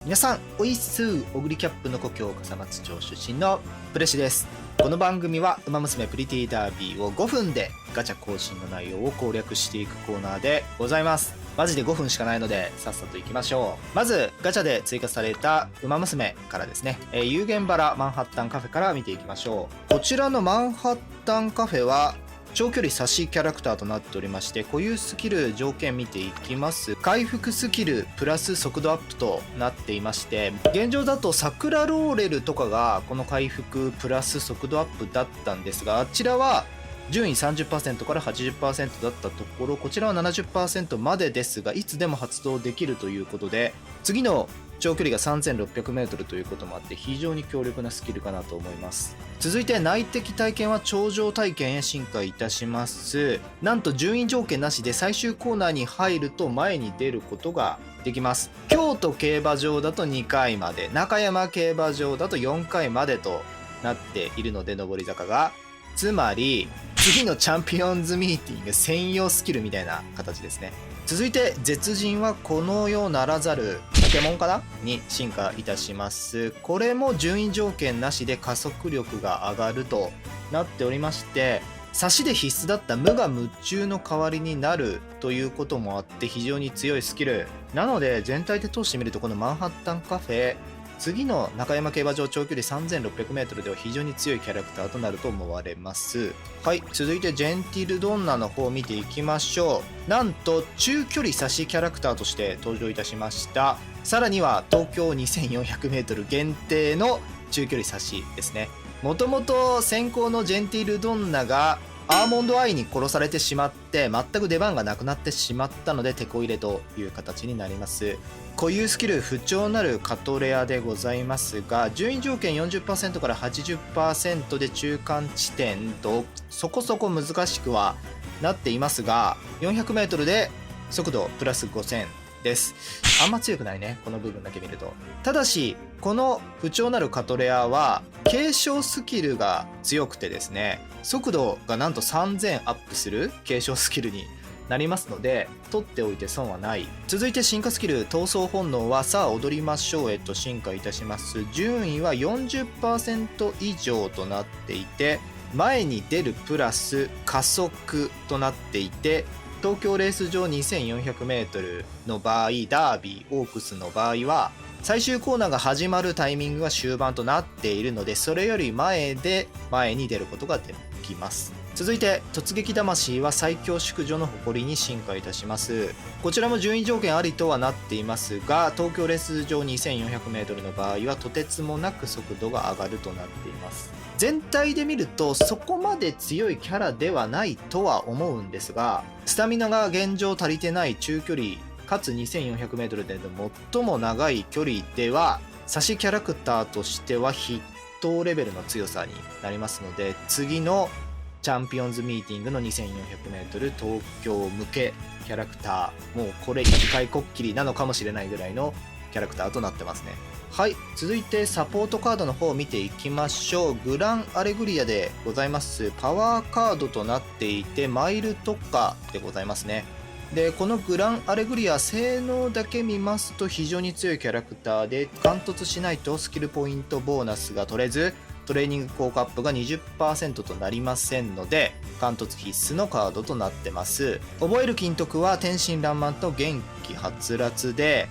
皆さんおいっす。オグリキャップの故郷笠松町出身のプレシです。この番組はウマ娘プリティダービーを5分でガチャ更新の内容を攻略していくコーナーでございます。マジで5分しかないのでさっさといきましょう。まずガチャで追加されたウマ娘からですね、有限バラマンハッタンカフェから見ていきましょう。こちらのマンハッタンカフェは長距離差しキャラクターとなっておりまして、固有スキル条件見ていきます。回復スキルプラス速度アップとなっていまして、現状だと桜ローレルとかがこの回復プラス速度アップだったんですが、あちらは順位 30% から 80% だったところ、こちらは 70% までですが、いつでも発動できるということで、次の長距離が 3600m ということもあって非常に強力なスキルかなと思います。続いて内的体験は頂上体験へ進化いたします。なんと順位条件なしで最終コーナーに入ると前に出ることができます。京都競馬場だと2回まで、中山競馬場だと4回までとなっているので、上り坂がつまり次のチャンピオンズミーティング専用スキルみたいな形ですね。続いて絶人はこの世ならざるポケモンかなに進化いたします。これも順位条件なしで加速力が上がるとなっておりまして、差しで必須だった無我夢中の代わりになるということもあって非常に強いスキルなので、全体で通してみるとこのマンハッタンカフェ、次の中山競馬場長距離 3600m では非常に強いキャラクターとなると思われます。はい、続いてジェンティルドンナの方を見ていきましょう。なんと中距離差しキャラクターとして登場いたしました。さらには東京 2400m 限定の中距離差しですね。もともと先行のジェンティルドンナがアーモンドアイに殺されてしまって全く出番がなくなってしまったのでテこ入れという形になります。固有スキル不調なるカトレアでございますが、順位条件 40% から 80% で中間地点とそこそこ難しくはなっていますが、 400m で速度プラス5000です。あんま強くないね、この部分だけ見ると。ただしこの不調なるカトレアは継承スキルが強くてですね、速度がなんと3000アップする継承スキルになりますので取っておいて損はない。続いて進化スキル闘争本能はさあ踊りましょうへと進化いたします。順位は 40% 以上となっていて、前に出るプラス加速となっていて、東京レース場 2400m の場合、ダービーオークスの場合は最終コーナーが始まるタイミングが終盤となっているので、それより前で前に出ることができます。続いて突撃魂は最強淑女の誇りに進化いたします。こちらも順位条件ありとはなっていますが、東京レース場 2400m の場合はとてつもなく速度が上がるとなっています。全体で見るとそこまで強いキャラではないとは思うんですが、スタミナが現状足りてない中距離かつ 2400m で最も長い距離では差しキャラクターとしては筆頭レベルの強さになりますので、次のチャンピオンズミーティングの 2400m 東京向けキャラクター、もうこれ一回こっきりなのかもしれないぐらいのキャラクターとなってますね。はい、続いてサポートカードの方を見ていきましょう。グランアレグリアでございます。パワーカードとなっていてマイル特化でございますね。でこのグランアレグリア、性能だけ見ますと非常に強いキャラクターで、貫突しないとスキルポイントボーナスが取れずトレーニング効果アップが 20% となりませんので貫突必須のカードとなってます。覚える金徳は天真爛漫と元気はつらつで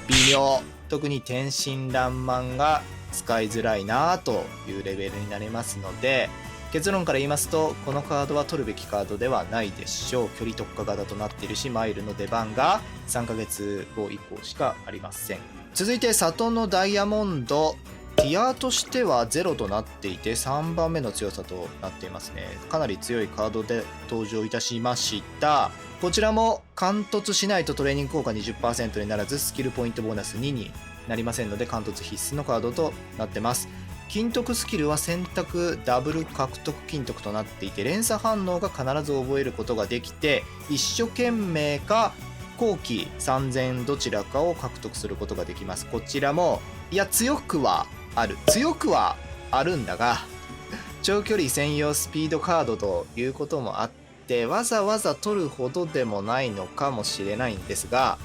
微妙、特に天真爛漫が使いづらいなというレベルになりますので、結論から言いますとこのカードは取るべきカードではないでしょう。距離特化型となっているし、マイルの出番が3ヶ月後以降しかありません。続いて里のダイヤモンド、ティアとしては0となっていて3番目の強さとなっていますね。かなり強いカードで登場いたしました。こちらも貫突しないとトレーニング効果 20% にならずスキルポイントボーナス2になりませんので貫突必須のカードとなってます。金徳スキルは選択ダブル獲得金徳となっていて、連鎖反応が必ず覚えることができて、一生懸命か後期3000どちらかを獲得することができます。こちらも強くはあるんだが長距離専用スピードカードということもあってわざわざ取るほどでもないのかもしれないんですが、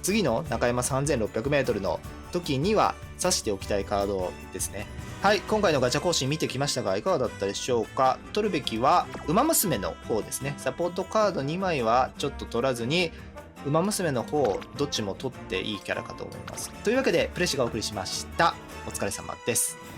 次の中山 3600m の時には指しておきたいカードですね。はい、今回のガチャ更新見てきましたがいかがだったでしょうか。取るべきはウマ娘の方ですね。サポートカード2枚はちょっと取らずにウマ娘の方どっちも取っていいキャラかと思います。というわけでプレシがお送りしました。お疲れ様です。